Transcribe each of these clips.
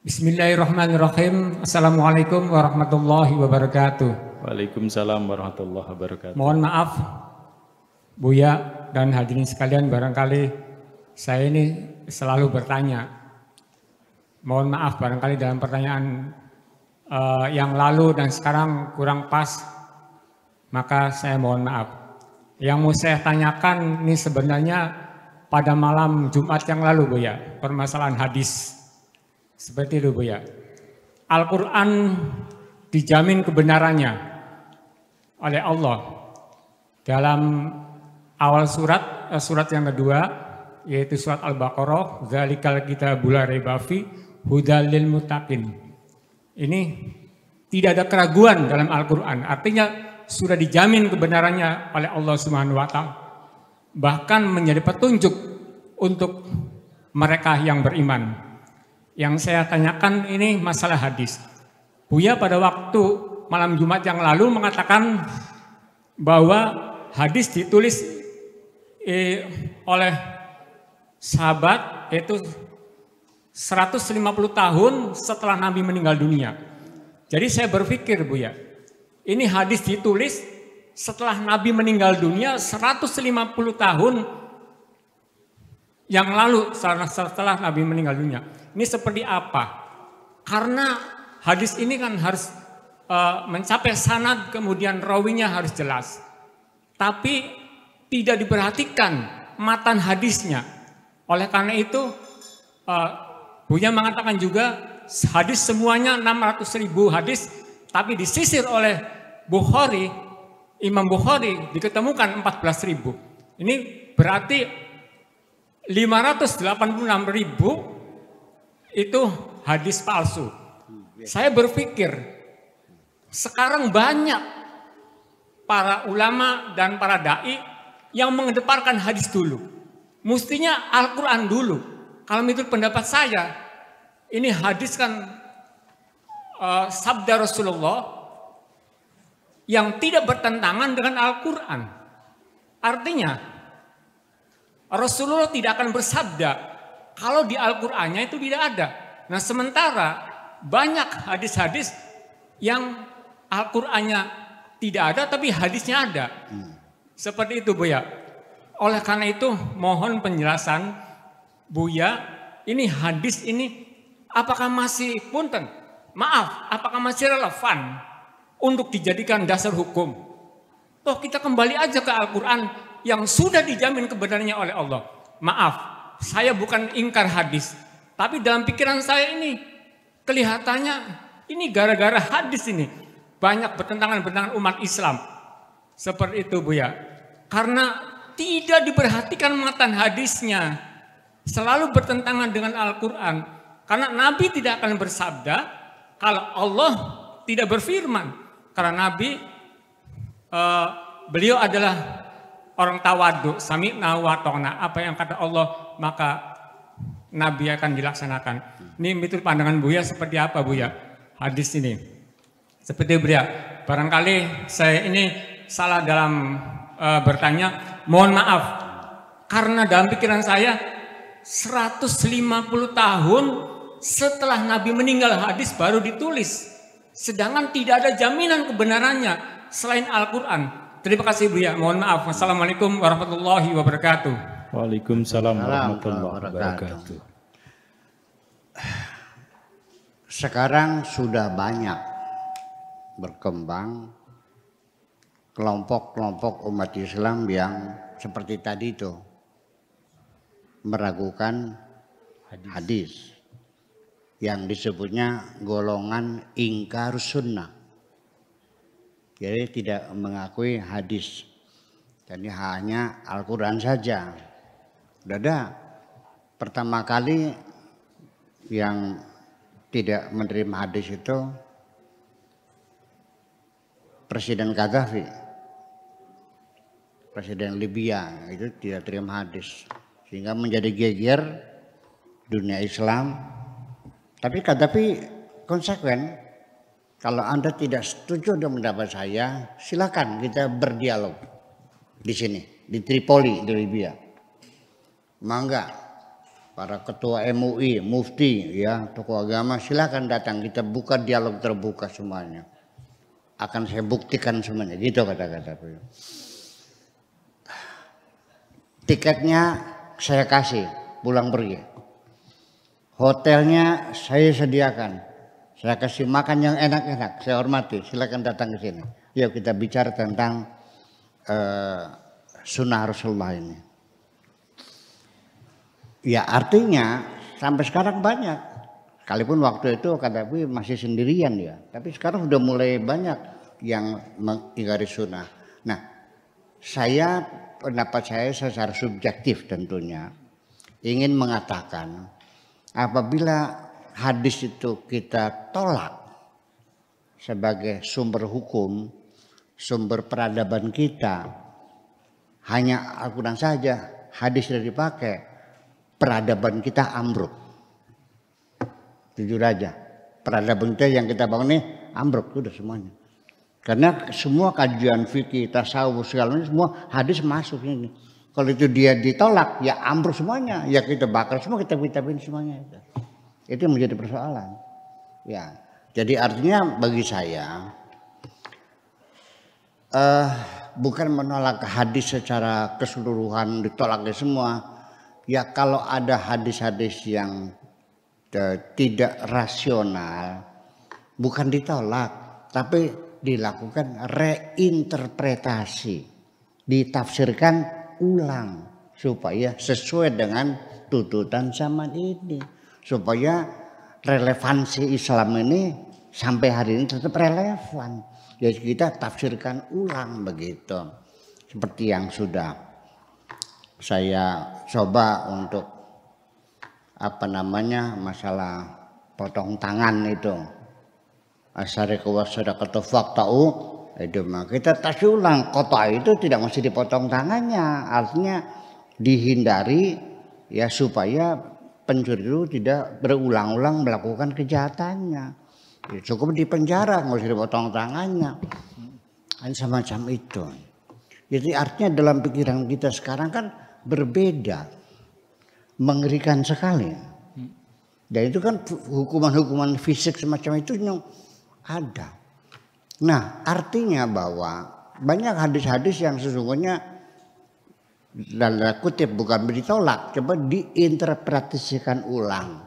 Bismillahirrahmanirrahim. Assalamualaikum warahmatullahi wabarakatuh. Waalaikumsalam warahmatullahi wabarakatuh. Mohon maaf Buya dan hadirin sekalian, barangkali saya ini selalu bertanya. Mohon maaf barangkali dalam pertanyaan yang lalu dan sekarang kurang pas, maka saya mohon maaf. Yang mau saya tanyakan ini sebenarnya pada malam Jumat yang lalu Buya, permasalahan hadis. Seperti itu Buya. Al-Quran dijamin kebenarannya oleh Allah. Dalam awal surat yang kedua, yaitu surat Al-Baqarah, Dzalikal kitabul la raiba fi hudal lil muttaqin. Ini tidak ada keraguan dalam Al-Quran. Artinya sudah dijamin kebenarannya oleh Allah Subhanahu wa Ta'ala. Bahkan menjadi petunjuk untuk mereka yang beriman. Yang saya tanyakan ini masalah hadis. Buya pada waktu malam Jumat yang lalu mengatakan bahwa hadis ditulis oleh sahabat yaitu 150 tahun setelah Nabi meninggal dunia. Jadi saya berpikir Buya, ini hadis ditulis setelah Nabi meninggal dunia 150 tahun yang lalu setelah Nabi meninggal dunia. Ini seperti apa? Karena hadis ini kan harus mencapai sanad, kemudian rawinya harus jelas. Tapi tidak diperhatikan matan hadisnya. Oleh karena itu Buya mengatakan juga hadis semuanya 600.000 hadis, tapi disisir oleh Bukhari, Imam Bukhari diketemukan 14.000. Ini berarti 586.000 itu hadis palsu. Saya berpikir sekarang banyak para ulama dan para dai yang mengedepankan hadis dulu. Mestinya Al-Quran dulu. Kalau menurut pendapat saya, ini hadis kan sabda Rasulullah yang tidak bertentangan dengan Al-Quran. Artinya Rasulullah tidak akan bersabda kalau di Al-Qur'annya itu tidak ada. Nah sementara banyak hadis-hadis yang Al-Qur'annya tidak ada tapi hadisnya ada. Seperti itu Buya. Oleh karena itu mohon penjelasan Buya, ini hadis ini apakah masih punten? Maaf, apakah masih relevan untuk dijadikan dasar hukum? Toh kita kembali aja ke Al-Qur'an yang sudah dijamin kebenarannya oleh Allah. Maaf, saya bukan ingkar hadis, tapi dalam pikiran saya ini kelihatannya ini gara-gara hadis ini banyak bertentangan umat Islam. Seperti itu Buya. Karena tidak diperhatikan matan hadisnya, selalu bertentangan dengan Al-Quran. Karena Nabi tidak akan bersabda kalau Allah tidak berfirman. Karena Nabi beliau adalah orang tawadu, sami'na wa ta'na. Apa yang kata Allah maka Nabi akan dilaksanakan. Ini menurut pandangan Buya seperti apa Buya hadis ini? Seperti Buya, barangkali saya ini salah dalam bertanya, mohon maaf. Karena dalam pikiran saya 150 tahun setelah Nabi meninggal hadis baru ditulis. Sedangkan tidak ada jaminan kebenarannya selain Al-Quran. Terima kasih Buya, mohon maaf. Wassalamualaikum warahmatullahi wabarakatuh. Waalaikumsalam warahmatullahi wabarakatuh. Sekarang sudah banyak berkembang kelompok-kelompok umat Islam yang seperti tadi itu meragukan hadis yang disebutnya golongan ingkar sunnah. Jadi tidak mengakui hadis. Jadi hanya Al-Quran saja. Sudah ada pertama kali yang tidak menerima hadis itu Presiden Gaddafi. Presiden Libya itu tidak terima hadis. Sehingga menjadi geger dunia Islam. Tapi Gaddafi konsekuen. Kalau Anda tidak setuju dengan pendapat saya, silakan kita berdialog di sini, di Tripoli, di Libya. Mangga para ketua MUI, mufti, ya, tokoh agama, silakan datang, kita buka dialog terbuka semuanya. Akan saya buktikan semuanya, gitu kata-kata beliau. Tiketnya saya kasih, pulang pergi. Hotelnya saya sediakan, saya kasih makan yang enak-enak, saya hormati, silakan datang ke sini. Yuk kita bicara tentang sunnah Rasulullah ini. Ya artinya sampai sekarang banyak. Sekalipun waktu itu kata Nabi masih sendirian ya, tapi sekarang sudah mulai banyak yang mengingkari sunnah. Nah, pendapat saya secara subjektif tentunya ingin mengatakan apabila hadis itu kita tolak sebagai sumber hukum, sumber peradaban kita, hanya Al-Quran saja, hadis sudah dipakai, peradaban kita ambruk. Jujur aja, peradaban kita yang kita bangun ini ambruk, sudah semuanya. Karena semua kajian fikih, tasawuf, segala macam semua hadis masuk ini. Kalau itu dia ditolak, ya ambruk semuanya, ya kita bakar semua, kita kitabin semuanya. Itu yang menjadi persoalan. Ya, jadi artinya bagi saya bukan menolak hadis secara keseluruhan, ditolaknya semua. Ya kalau ada hadis-hadis yang tidak rasional, bukan ditolak, tapi dilakukan reinterpretasi, ditafsirkan ulang supaya sesuai dengan tuntutan zaman ini, supaya relevansi Islam ini sampai hari ini tetap relevan. Jadi kita tafsirkan ulang begitu, seperti yang sudah saya coba untuk masalah potong tangan itu. Asyariku wasadaqatu faqta'u, itu mah kita tafsir ulang, qata' itu tidak mesti dipotong tangannya, artinya dihindari ya supaya pencuri itu tidak berulang-ulang melakukan kejahatannya. Ya, cukup di penjara, nggak usah dipotong tangannya, kan semacam itu. Jadi artinya dalam pikiran kita sekarang kan berbeda, mengerikan sekali. Dan itu kan hukuman-hukuman fisik semacam itu yang ada. Nah artinya bahwa banyak hadis-hadis yang sesungguhnya dalam kutip bukan ditolak, coba diinterpretasikan ulang.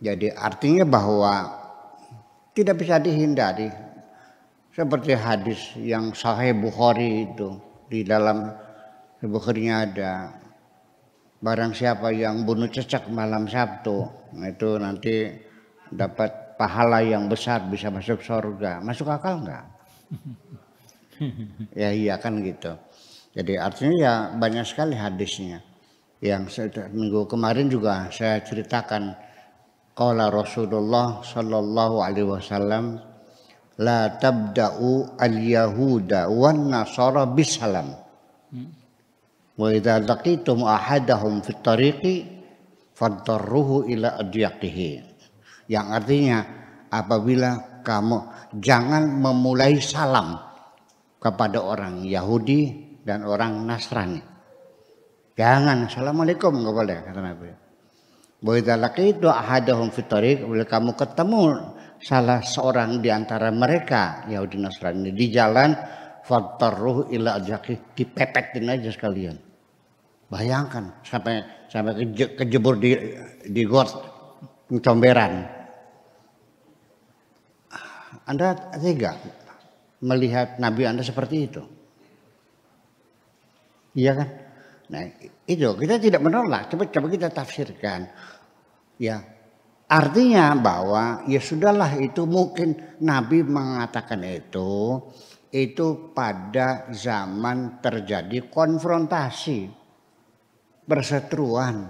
Jadi artinya bahwa tidak bisa dihindari. Seperti hadis yang Sahih Bukhari itu, di dalam Bukhari-nya ada, barang siapa yang bunuh cecak malam Sabtu, itu nanti dapat pahala yang besar, bisa masuk surga. Masuk akal enggak? Ya iya kan gitu. Jadi artinya ya banyak sekali hadisnya. Yang minggu kemarin juga saya ceritakan, qala Rasulullah sallallahu alaihi wasallam, la tabda'u al-yahuda wan nasara bisalam. Wa idza laqitum ahadahum fit tariqi fadarruhu ila adyaqihi. Yang artinya apabila kamu jangan memulai salam kepada orang Yahudi dan orang Nasrani. Jangan, assalamualaikum enggak boleh kata Nabi. Wa idza laqitu ahadahum fit tariq, bila kamu ketemu salah seorang di antara mereka Yahudi Nasrani di jalan, fadarruhu ila adyaqihi, dipepetin aja sekalian. Bayangkan sampai kejebur di got comberan. Anda tega melihat Nabi Anda seperti itu? Iya kan? Nah itu kita tidak menolak, coba kita tafsirkan. Ya artinya bahwa ya sudahlah, itu mungkin Nabi mengatakan itu pada zaman terjadi konfrontasi, perseteruan.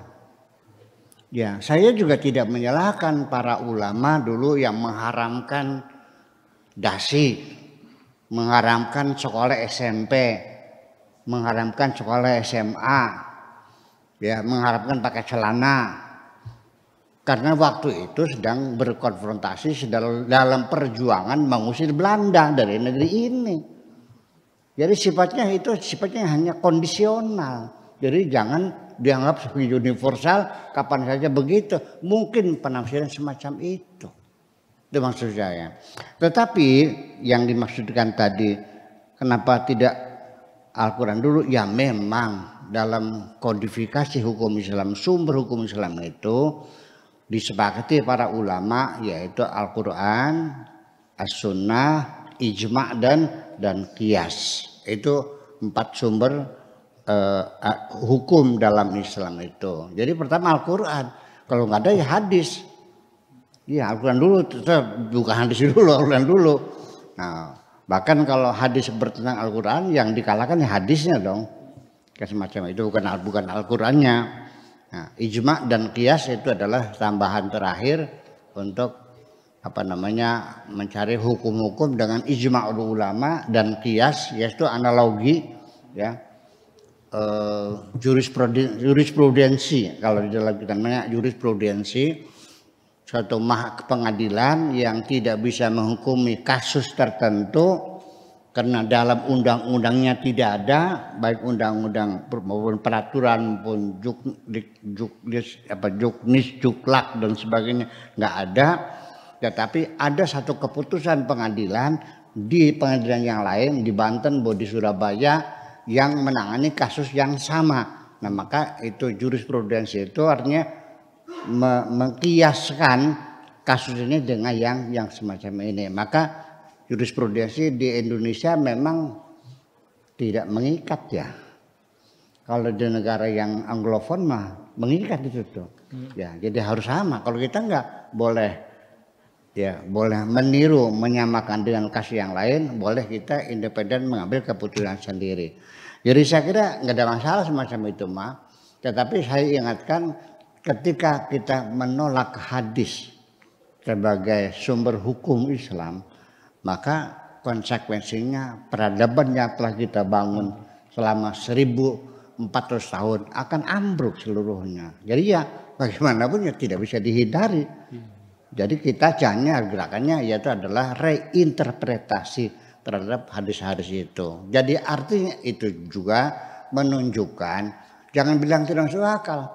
Ya, saya juga tidak menyalahkan para ulama dulu yang mengharamkan dasi, mengharamkan sekolah SMP, mengharamkan sekolah SMA, ya, mengharamkan pakai celana. Karena waktu itu sedang berkonfrontasi dalam perjuangan mengusir Belanda dari negeri ini. Jadi sifatnya hanya kondisional. Jadi jangan dianggap sebagai universal, kapan saja begitu. Mungkin penafsiran semacam itu. Itu maksud saya. Tetapi yang dimaksudkan tadi, kenapa tidak Al-Quran dulu? Ya memang dalam kodifikasi hukum Islam, sumber hukum Islam itu disepakati para ulama, yaitu Al-Quran, As-Sunnah, Ijma' dan Qiyas. Itu 4 sumber hukum dalam Islam itu. Jadi pertama Al-Quran, kalau nggak ada ya hadis. Ya Al-Quran dulu, bukan hadis dulu, Al-Quran dulu. Nah, bahkan kalau hadis bertentang Al-Quran, yang dikalahkan ya hadisnya dong. Kayak semacam itu, bukan Al-Qurannya. Nah, ijma dan qiyas itu adalah tambahan terakhir untuk mencari hukum-hukum dengan ijma ulama dan qiyas, yaitu analogi, ya, jurisprudensi. Kalau di dalam kita namanya jurisprudensi, suatu pengadilan yang tidak bisa menghukumi kasus tertentu karena dalam undang-undangnya tidak ada, baik undang-undang maupun peraturan maupun juknis, juklak dan sebagainya nggak ada. Tetapi ada satu keputusan pengadilan di pengadilan yang lain di Banten, di Surabaya yang menangani kasus yang sama. Nah maka itu jurisprudensi, itu artinya mengkiaskan kasus ini dengan yang semacam ini. Maka jurisprudensi di Indonesia memang tidak mengikat ya. Kalau di negara yang Anglofon mah mengikat itu tuh. Ya, jadi harus sama. Kalau kita nggak boleh. Ya, boleh meniru, menyamakan dengan kasus yang lain, boleh kita independen mengambil keputusan sendiri. Jadi saya kira nggak ada masalah semacam itu mah. Tetapi saya ingatkan, ketika kita menolak hadis sebagai sumber hukum Islam, maka konsekuensinya peradaban yang telah kita bangun selama 1400 tahun akan ambruk seluruhnya. Jadi ya bagaimanapun ya tidak bisa dihindari. Jadi kita gerakannya yaitu adalah reinterpretasi terhadap hadis-hadis itu. Jadi artinya itu juga menunjukkan, jangan bilang tidak masuk akal.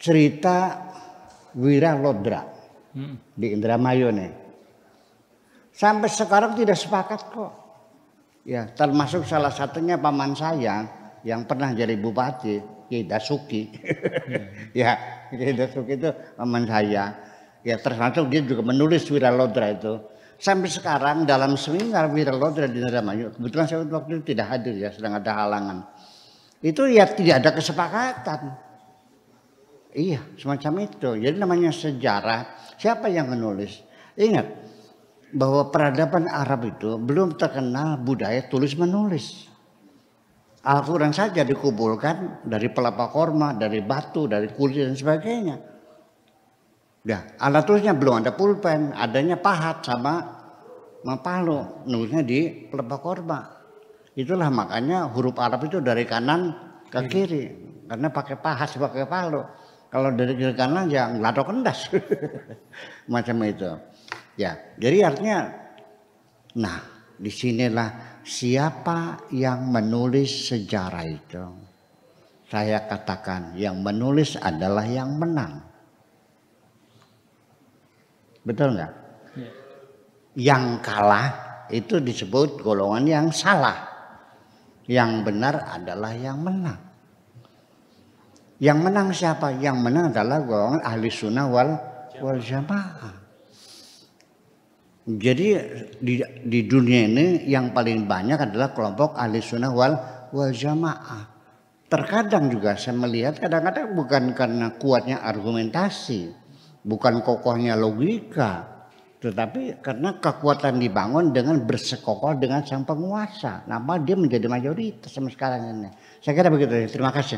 Cerita Wiralodra di Indramayu nih, sampai sekarang tidak sepakat kok. Ya, termasuk salah satunya paman saya yang pernah jadi bupati, Ki Dasuki. Ya, Ki Dasuki itu paman saya. Ya, termasuk dia juga menulis Wiralodra itu. Sampai sekarang dalam seminar Wiralodra di Indramayu, kebetulan saya waktu itu tidak hadir ya, sedang ada halangan. Itu ya tidak ada kesepakatan. Iya, semacam itu. Jadi namanya sejarah, siapa yang menulis? Ingat bahwa peradaban Arab itu belum terkenal budaya tulis menulis. Al-Quran saja dikumpulkan dari pelapa korma, dari batu, dari kulit dan sebagainya. Ya, alat tulisnya belum ada pulpen, adanya pahat sama palu, nulisnya di pelapa korma. Itulah makanya huruf Arab itu dari kanan ke kiri, karena pakai pahat, pakai palu. Kalau dari kiri kanan ya ngelatok kendas, macam itu. Ya, jadi artinya, nah disinilah siapa yang menulis sejarah itu. Saya katakan yang menulis adalah yang menang. Betul nggak? Ya. Yang kalah itu disebut golongan yang salah. Yang benar adalah yang menang. Yang menang siapa? Yang menang adalah golongan ahli sunnah wal jamaah. Jadi di dunia ini yang paling banyak adalah kelompok ahli sunnah wal jamaah. Terkadang juga saya melihat kadang-kadang bukan karena kuatnya argumentasi, bukan kokohnya logika, tetapi karena kekuatan dibangun dengan bersekongkol dengan sang penguasa. Nama dia menjadi mayoritas sama sekarang ini. Saya kira begitu. Terima kasih.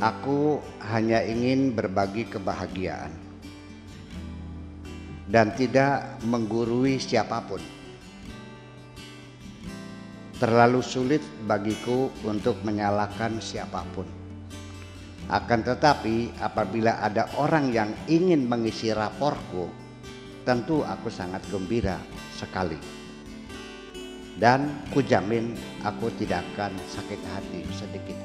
Aku hanya ingin berbagi kebahagiaan dan tidak menggurui siapapun. Terlalu sulit bagiku untuk menyalahkan siapapun. Akan tetapi apabila ada orang yang ingin mengisi raporku, tentu aku sangat gembira sekali. Dan kujamin aku tidak akan sakit hati sedikit.